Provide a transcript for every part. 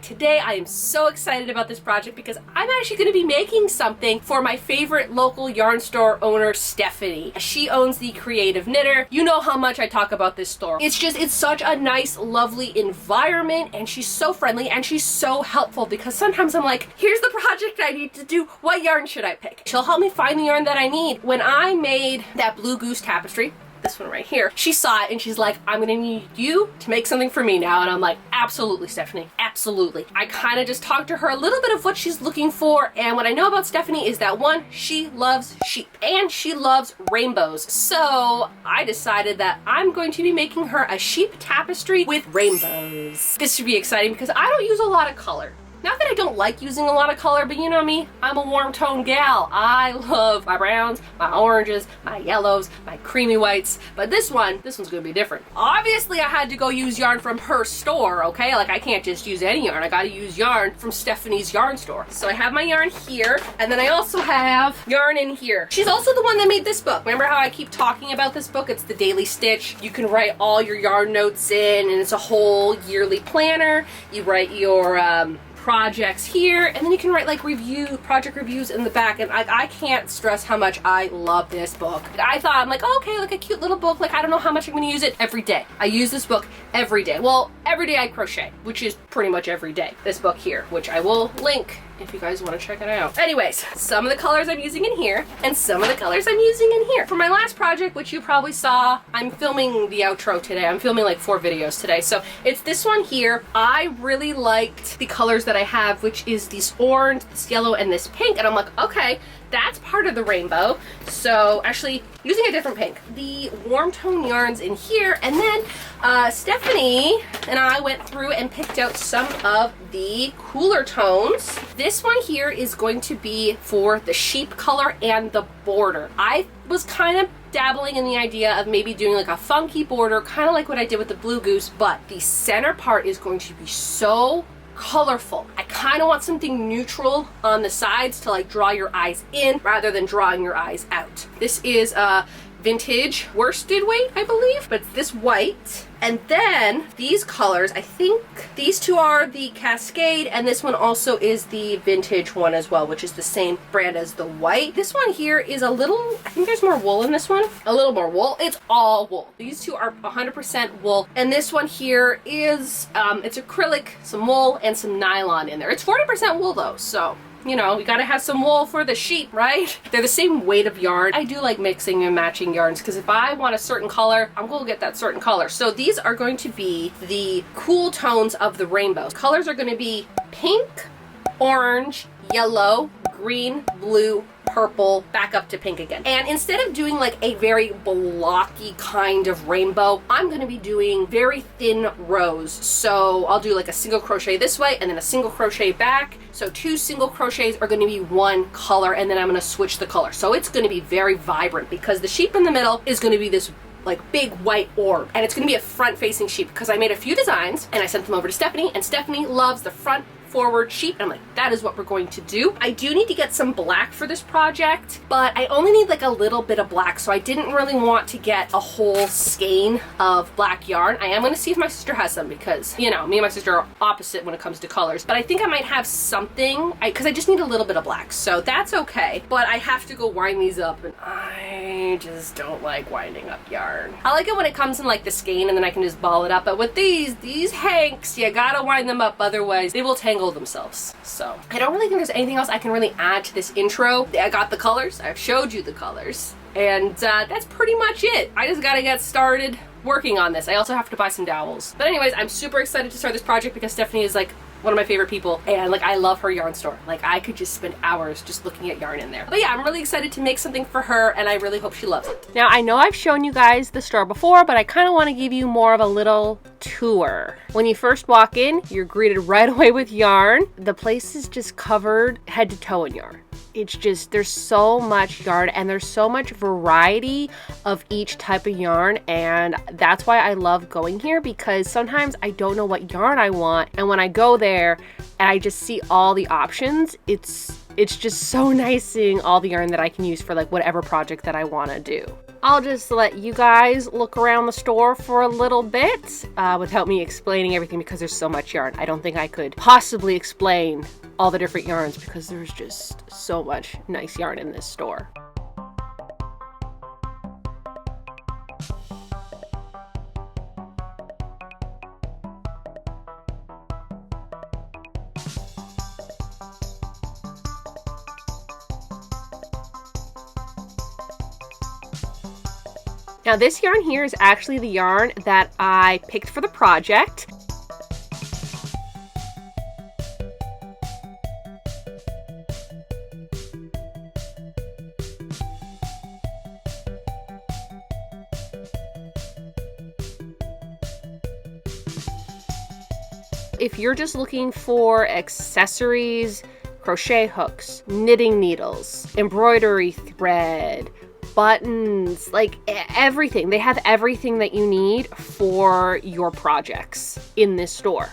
today I am so excited about this project because I'm actually going to be making something for my favorite local yarn store owner, Stephanie. She owns the Creative Knitter. You know how much I talk about this store. It's such a nice, lovely environment, and she's so friendly and she's so helpful because sometimes I'm like, here's the project I need to do. What yarn should I pick? She'll help me find the yarn that I need. When I made that Blue Goose tapestry, this one right here, she saw it and she's like, I'm gonna need you to make something for me now. And I'm like, absolutely, Stephanie, absolutely. I kind of just talked to her a little bit of what she's looking for, and what I know about Stephanie is that one, she loves sheep and she loves rainbows. So I decided that I'm going to be making her a sheep tapestry with rainbows. This should be exciting because I don't use a lot of color. Not that I don't like using a lot of color, but you know me, I'm a warm tone gal. I love my browns, my oranges, my yellows, my creamy whites, but this one's gonna be different. Obviously I had to go use yarn from her store, okay? Like I can't just use any yarn, I gotta use yarn from Stephanie's yarn store. So I have my yarn here, and then I also have yarn in here. She's also the one that made this book. Remember how I keep talking about this book? It's the Daily Stitch. You can write all your yarn notes in, and it's a whole yearly planner. You write your, projects here, and then you can write like project reviews in the back, and I can't stress how much I love this book. I thought, I'm like, oh, okay, like a cute little book, like I don't know how much I'm going to use it every day. I use this book every day. Well, every day I crochet, which is pretty much every day. This book here, which I will link if you guys want to check it out. Anyways, some of the colors I'm using in here, and some of the colors I'm using in here. For my last project, which you probably saw, I'm filming the outro today. I'm filming like 4 videos today. So it's this one here. I really liked the colors that I have, which is this orange, this yellow, and this pink. And I'm like, okay, that's part of the rainbow. So actually using a different pink. The warm tone yarns in here, and then Stephanie and I went through and picked out some of the cooler tones. This one here is going to be for the sheep color and the border. I was kind of dabbling in the idea of maybe doing like a funky border, kind of like what I did with the Blue Goose, but the center part is going to be so colorful. I kind of want something neutral on the sides to like draw your eyes in rather than drawing your eyes out. This is a vintage worsted weight, I believe, but it's this white. And then these colors, I think these two are the Cascade, and this one also is the vintage one as well, which is the same brand as the white. This one here is a little, I think there's more wool in this one. A little more wool. It's all wool. These two are 100% wool. And this one here is, it's acrylic, some wool, and some nylon in there. It's 40% wool though, so you know, we gotta have some wool for the sheep, right? They're the same weight of yarn. I do like mixing and matching yarns because if I want a certain color, I'm gonna get that certain color. So these are going to be the cool tones of the rainbow. Colors are gonna be pink, orange, yellow, green, blue, purple, back up to pink again. And instead of doing like a very blocky kind of rainbow, I'm going to be doing very thin rows. So I'll do like a single crochet this way and then a single crochet back. So 2 single crochets are going to be one color, and then I'm going to switch the color. So it's going to be very vibrant because the sheep in the middle is going to be this like big white orb, and it's going to be a front facing sheep because I made a few designs and I sent them over to Stephanie, and Stephanie loves the front forward sheep, and I'm like, that is what we're going to do. I do need to get some black for this project, but I only need like a little bit of black, so I didn't really want to get a whole skein of black yarn. I am going to see if my sister has some because, you know, me and my sister are opposite when it comes to colors, but I think I might have something because I just need a little bit of black, so that's okay. But I have to go wind these up, and I just don't like winding up yarn. I like it when it comes in like the skein and then I can just ball it up, but with these hanks, you gotta wind them up, otherwise they will tangle themselves. So I don't really think there's anything else I can really add to this intro. I got the colors, I've showed you the colors, and that's pretty much it. I just gotta get started working on this. I also have to buy some dowels. But anyways, I'm super excited to start this project because Stephanie is like one of my favorite people, and like I love her yarn store. Like I could just spend hours just looking at yarn in there. But yeah, I'm really excited to make something for her, and I really hope she loves it. Now I know I've shown you guys the store before, but I kind of want to give you more of a little tour. When you first walk in, you're greeted right away with yarn. The place is just covered head to toe in yarn. It's just, there's so much yarn and there's so much variety of each type of yarn, and that's why I love going here, because sometimes I don't know what yarn I want, and when I go there and I just see all the options, it's just so nice seeing all the yarn that I can use for like whatever project that I want to do. I'll just let you guys look around the store for a little bit without me explaining everything because there's so much yarn. I don't think I could possibly explain all the different yarns because there's just so much nice yarn in this store. Now this yarn here is actually the yarn that I picked for the project. If you're just looking for accessories, crochet hooks, knitting needles, embroidery thread, buttons, like everything. They have everything that you need for your projects in this store.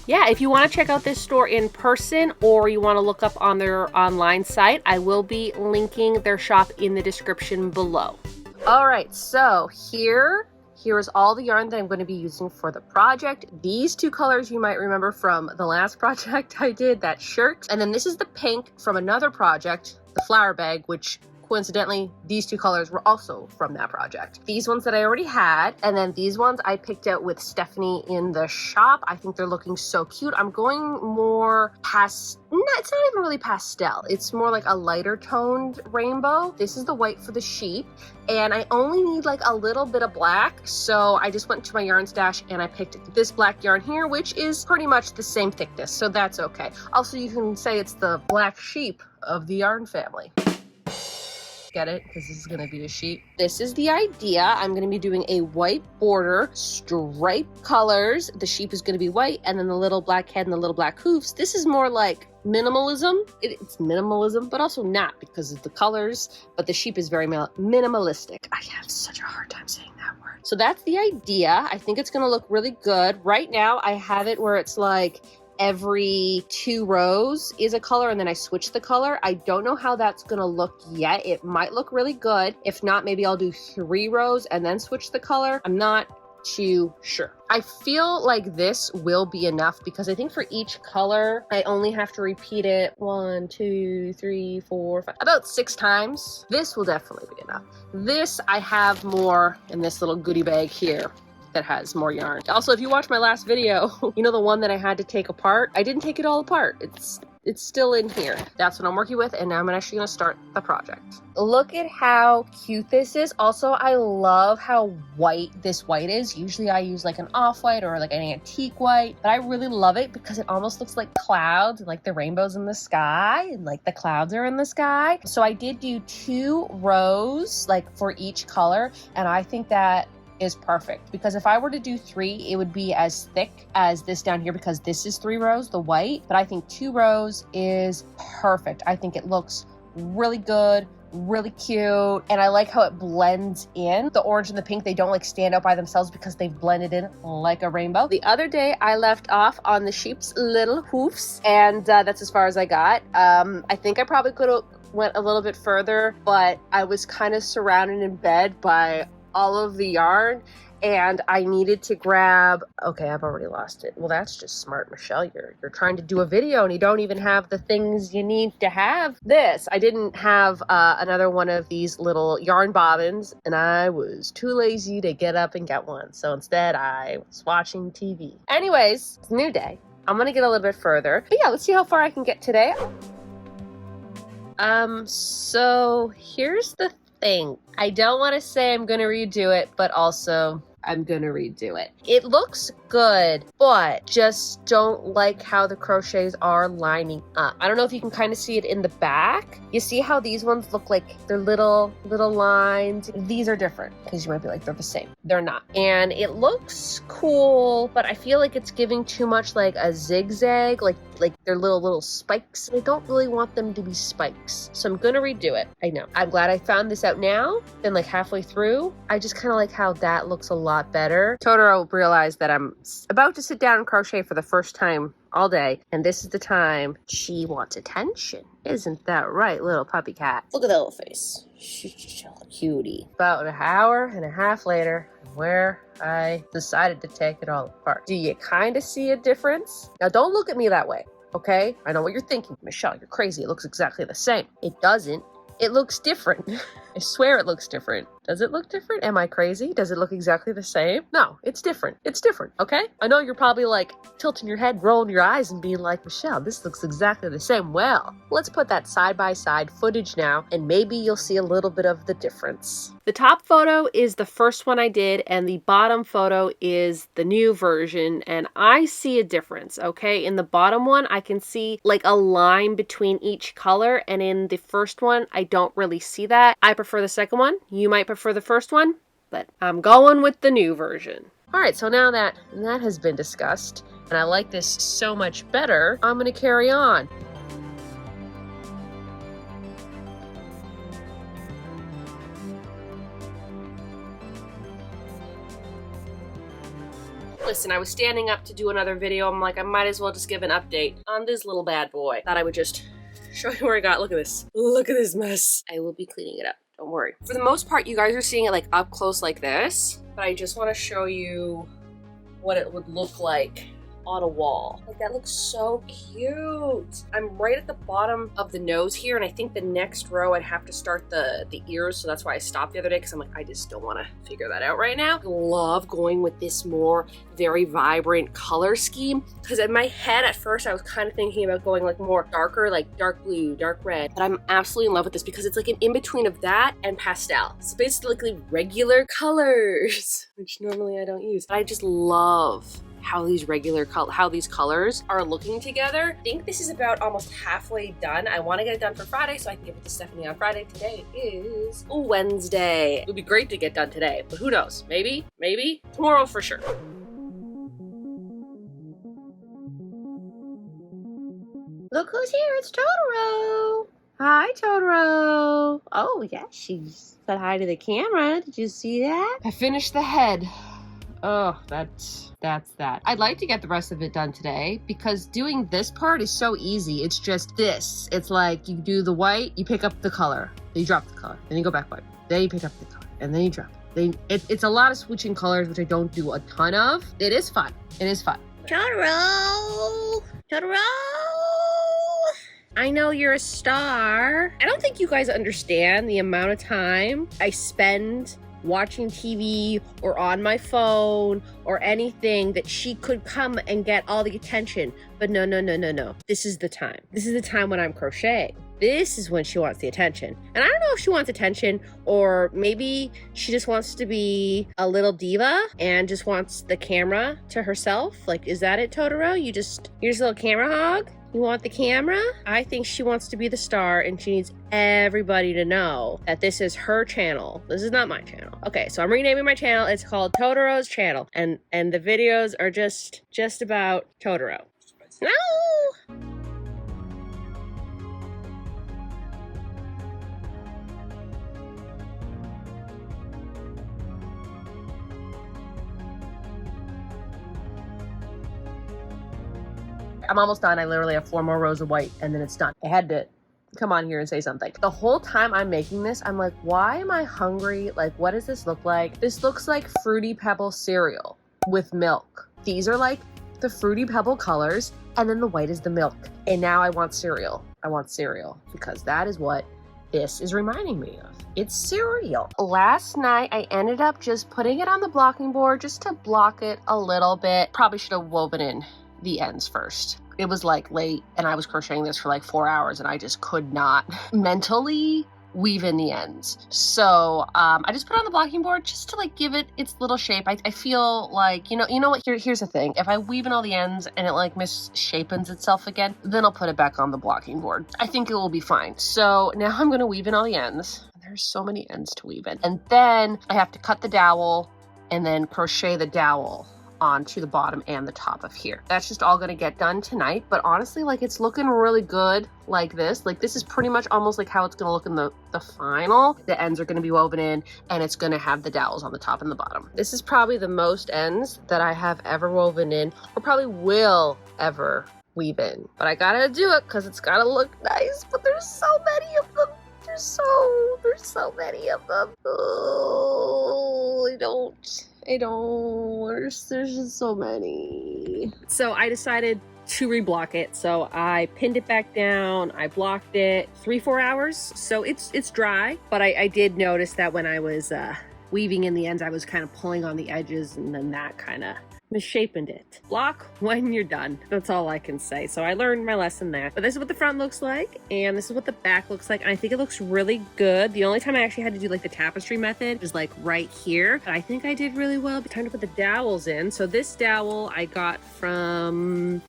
Yeah, if you want to check out this store in person or you want to look up on their online site, I will be linking their shop in the description below. All right, so here's all the yarn that I'm going to be using for the project. These two colors you might remember from the last project I did, that shirt. And then this is the pink from another project, the flower bag, which coincidentally, these two colors were also from that project. These ones that I already had, and then these ones I picked out with Stephanie in the shop. I think they're looking so cute. I'm going more it's not even really pastel. It's more like a lighter toned rainbow. This is the white for the sheep, and I only need like a little bit of black. So I just went to my yarn stash and I picked this black yarn here, which is pretty much the same thickness. So that's okay. Also, you can say it's the black sheep of the yarn family. Get it? Because this is going to be a sheep. This is the idea. I'm going to be doing a white border, striped colors. The sheep is going to be white, and then the little black head and the little black hoofs. This is more like minimalism. It's minimalism, but also not because of the colors. But the sheep is very minimalistic. I have such a hard time saying that word. So that's the idea. I think it's going to look really good. Right now, I have it where it's like every 2 rows is a color and then I switch the color. I don't know how that's gonna look yet. It might look really good. If not, maybe I'll do 3 rows and then switch the color. I'm not too sure. I feel like this will be enough because I think for each color, I only have to repeat it 1, 2, 3, 4, 5, about 6 times. This will definitely be enough. This, I have more in this little goodie bag here that has more yarn. Also, if you watch my last video, you know the one that I had to take apart? I didn't take it all apart. It's still in here. That's what I'm working with, and now I'm actually gonna start the project. Look at how cute this is. Also, I love how white this white is. Usually I use like an off-white or like an antique white, but I really love it because it almost looks like clouds, like the rainbows in the sky, and like the clouds are in the sky. So I did do 2 rows, like for each color, and I think that is perfect because if I were to do 3, it would be as thick as this down here because this is 3 rows, the white, but I think 2 rows is perfect. I think it looks really good, really cute, and I like how it blends in. The orange and the pink, they don't like stand out by themselves because they've blended in like a rainbow. The other day I left off on the sheep's little hoofs, and that's as far as I got. I think I probably could have went a little bit further, but I was kind of surrounded in bed by all of the yarn and I needed to grab, okay, I've already lost it. Well, that's just smart, Michelle. You're trying to do a video and you don't even have the things you need to have this. I didn't have another one of these little yarn bobbins and I was too lazy to get up and get one. So instead I was watching TV. Anyways, it's a new day. I'm gonna get a little bit further. But yeah, let's see how far I can get today. So here's the thing. I don't want to say I'm going to redo it, but also I'm going to redo it. It looks good, but just don't like how the crochets are lining up. I don't know if you can kind of see it in the back. You see how these ones look like they're little lines? These are different because you might be like, they're the same. They're not. And it looks cool, but I feel like it's giving too much like a zigzag, like they're little spikes. I don't really want them to be spikes. So I'm gonna redo it. I know. I'm glad I found this out now. Been like halfway through. I just kind of like how that looks a lot better. Totoro realized that I'm about to sit down and crochet for the first time all day, and this is the time she wants attention. Isn't that right, little puppy cat? Look at that little face. She's a cutie. About an hour and a half later, where I decided to take it all apart. Do you kind of see a difference? Now, don't look at me that way, okay? I know what you're thinking. Michelle, you're crazy. It looks exactly the same. It doesn't. It looks different. I swear it looks different. Does it look different? Am I crazy? Does it look exactly the same? No, it's different. It's different, okay? I know you're probably like tilting your head, rolling your eyes and being like, Michelle, this looks exactly the same. Well, let's put that side-by-side footage now and maybe you'll see a little bit of the difference. The top photo is the first one I did and the bottom photo is the new version, and I see a difference, okay? In the bottom one, I can see like a line between each color, and in the first one, I don't really see that. I prefer the second one. You might prefer the first one, but I'm going with the new version. All right, so now that has been discussed, and I like this so much better, I'm gonna carry on. Listen, I was standing up to do another video. I'm like, I might as well just give an update on this little bad boy. Thought I would just show you where I got. Look at this. Look at this mess. I will be cleaning it up. Don't worry. For the most part, you guys are seeing it like up close like this, but I just want to show you what it would look like on a wall. Like, that looks so cute. I'm right at the bottom of the nose here, and I think the next row I'd have to start the ears, so that's why I stopped the other day, because I'm like, I just don't want to figure that out right now. I love going with this more very vibrant color scheme, because in my head at first I was kind of thinking about going like more darker, like dark blue, dark red, but I'm absolutely in love with this because it's like an in-between of that and pastel. It's basically regular colors, which normally I don't use. But I just love how these colors are looking together. I think this is about almost halfway done. I want to get it done for Friday so I can give it to Stephanie on Friday. Today is Wednesday. It would be great to get done today, but who knows? Maybe tomorrow for sure. Look who's here, it's Totoro. Hi, Totoro. Oh, yeah, she said hi to the camera. Did you see that? I finished the head. Oh, that's that. I'd like to get the rest of it done today because doing this part is so easy. It's just this. It's like you do the white, you pick up the color, then you drop the color, then you go back white, then you pick up the color, and then you drop it. It's a lot of switching colors, which I don't do a ton of. It is fun. It is fun. Totoro! I know you're a star. I don't think you guys understand the amount of time I spend watching TV or on my phone or anything that she could come and get all the attention. But no. This is the time. This is the time when I'm crocheting. This is when she wants the attention. And I don't know if she wants attention or maybe she just wants to be a little diva and just wants the camera to herself. Like, is that it, Totoro? You're just a little camera hog? You want the camera? I think she wants to be the star and she needs everybody to know that this is her channel. This is not my channel. Okay, so I'm renaming my channel. It's called Totoro's Channel. And the videos are just about Totoro. No! I'm almost done. I literally have 4 more rows of white and then it's done. I had to come on here and say something. The whole time I'm making this, I'm like, why am I hungry? Like, what does this look like? This looks like Fruity Pebble cereal with milk. These are like the Fruity Pebble colors and then the white is the milk. And now I want cereal. I want cereal because that is what this is reminding me of. It's cereal. Last night, I ended up just putting it on the blocking board just to block it a little bit. Probably should have woven in the ends first. It was like late and I was crocheting this for like 4 hours and I just could not mentally weave in the ends. So I just put it on the blocking board just to like give it its little shape. I feel like, you know what, here's the thing. If I weave in all the ends and it like misshapens itself again, then I'll put it back on the blocking board. I think it will be fine. So now I'm gonna weave in all the ends. There's so many ends to weave in. And then I have to cut the dowel and then crochet the dowel onto the bottom and the top of here. That's just all gonna get done tonight, but honestly, like, it's looking really good like this. Like, this is pretty much almost like how it's gonna look in the final. The ends are gonna be woven in, and it's gonna have the dowels on the top and the bottom. This is probably the most ends that I have ever woven in, or probably will ever weave in. But I gotta do it because it's gotta look nice, but there's so many of them. There's so many of them. Oh, I don't. There's just so many. So I decided to reblock it. So I pinned it back down. I blocked it 3-4 hours. So it's dry, but I did notice that when I was weaving in the ends, I was kind of pulling on the edges, and then that kind of misshapened it. Block when you're done. That's all I can say. So I learned my lesson there. But this is what the front looks like, and this is what the back looks like. And I think it looks really good. The only time I actually had to do like the tapestry method is like right here. But I think I did really well. Time to put the dowels in. So this dowel I got from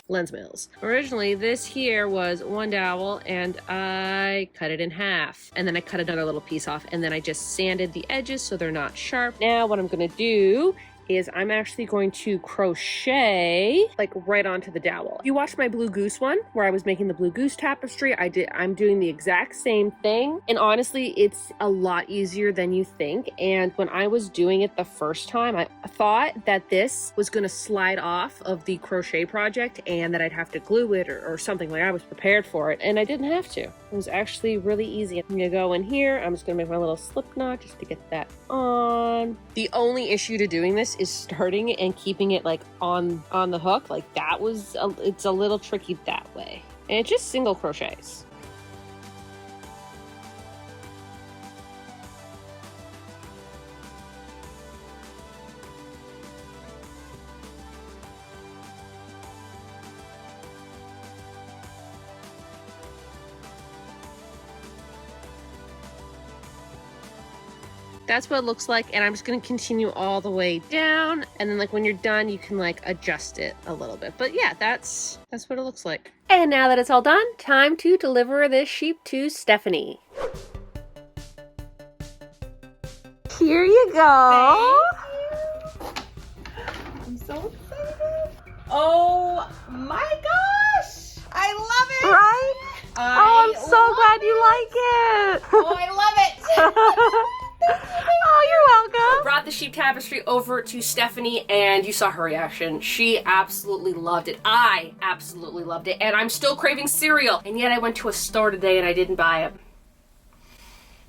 Lens Mills. Originally, this here was one dowel, and I cut it in half. And then I cut another little piece off, and then I just sanded the edges so they're not sharp. Now what I'm gonna do is I'm actually going to crochet like right onto the dowel. You watched my Blue Goose one where I was making the Blue Goose tapestry. I'm doing the exact same thing. And honestly, it's a lot easier than you think. And when I was doing it the first time, I thought that this was gonna slide off of the crochet project and that I'd have to glue it or something. Like, I was prepared for it, and I didn't have to. It was actually really easy. I'm gonna go in here. I'm just gonna make my little slip knot just to get that on. The only issue to doing this is starting and keeping it like on the hook. Like, that was it's a little tricky that way, and it's just single crochets. That's what it looks like, and I'm just gonna continue all the way down, and then like when you're done, you can like adjust it a little bit. But yeah, that's what it looks like. And now that it's all done, time to deliver this sheep to Stephanie. Here you go. Thank you. I'm so excited. Oh my gosh, I love it. Right? I'm so glad you like it. Oh, I love it. Oh, you're welcome. Brought the sheep tapestry over to Stephanie, and you saw her reaction. She absolutely loved it. I absolutely loved it, and I'm still craving cereal. And yet I went to a store today and I didn't buy it.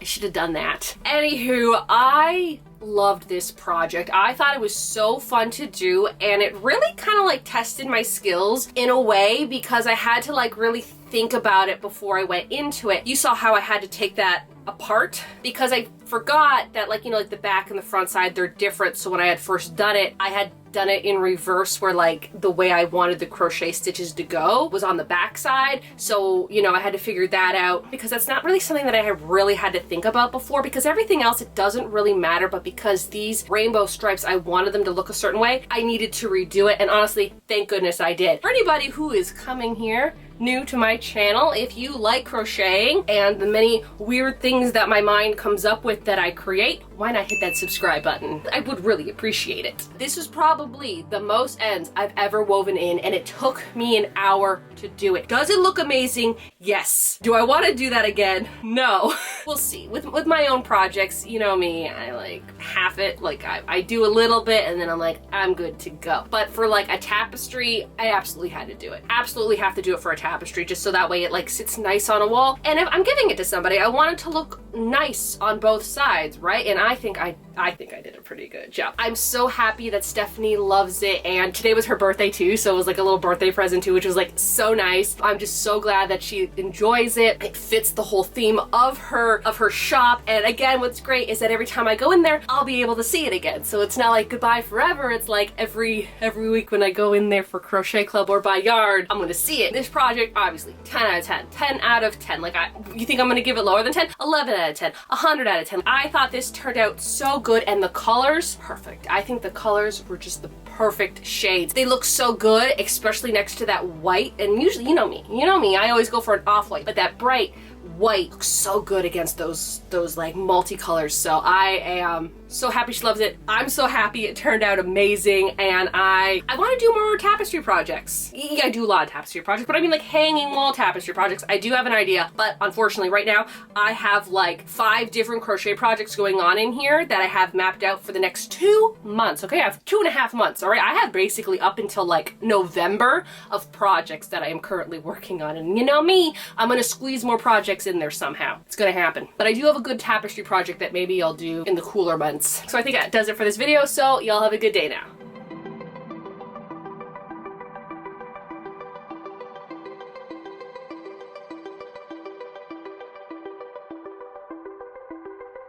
I should have done that. Anywho, I loved this project. I thought it was so fun to do, and it really kind of like tested my skills in a way, because I had to like really think about it before I went into it. You saw how I had to take that apart because I forgot that, like, you know, like the back and the front side, they're different. So when I had first done it, I had done it in reverse, where like the way I wanted the crochet stitches to go was on the back side. So, you know, I had to figure that out, because that's not really something that I have really had to think about before, because everything else, it doesn't really matter. But because these rainbow stripes, I wanted them to look a certain way, I needed to redo it. And honestly, thank goodness I did. For anybody who is coming here new to my channel, if you like crocheting and the many weird things that my mind comes up with that I create, why not hit that subscribe button? I would really appreciate it. This is probably the most ends I've ever woven in, and it took me an hour to do it. Does it look amazing? Yes. Do I want to do that again? No. We'll see. With my own projects, you know me, I like half it. Like I do a little bit and then I'm like, I'm good to go. But for like a tapestry, I absolutely had to do it. Absolutely have to do it for a tapestry, just so that way it like sits nice on a wall. And if I'm giving it to somebody, I want it to look nice on both sides, right? And I think I did a pretty good job. I'm so happy that Stephanie loves it, and today was her birthday too, so it was like a little birthday present too, which was like so nice. I'm just so glad that she enjoys it. It fits the whole theme of her shop, and again, what's great is that every time I go in there, I'll be able to see it again. So it's not like goodbye forever. It's like every week when I go in there for Crochet Club or buy yarn, I'm gonna see it. This project, obviously, 10 out of 10. 10 out of 10. Like, you think I'm gonna give it lower than 10? 11 out of 10. 100 out of 10. I thought this turned out so good, and the colors, perfect. I think the colors were just the perfect shades. They look so good, especially next to that white, and usually, you know me, I always go for an off-white, but that bright white looks so good against those like multicolors. So I am so happy she loves it. I'm so happy it turned out amazing, and I want to do more tapestry projects. Yeah, I do a lot of tapestry projects, but I mean like hanging wall tapestry projects. I do have an idea, but unfortunately right now I have like 5 different crochet projects going on in here that I have mapped out for the next 2 months. Okay, I have 2.5 months. All right, I have basically up until like November of projects that I am currently working on, and you know me, I'm gonna squeeze more projects in there somehow. It's gonna happen. But I do have a good tapestry project that maybe I'll do in the cooler months. So I think that does it for this video, so y'all have a good day now.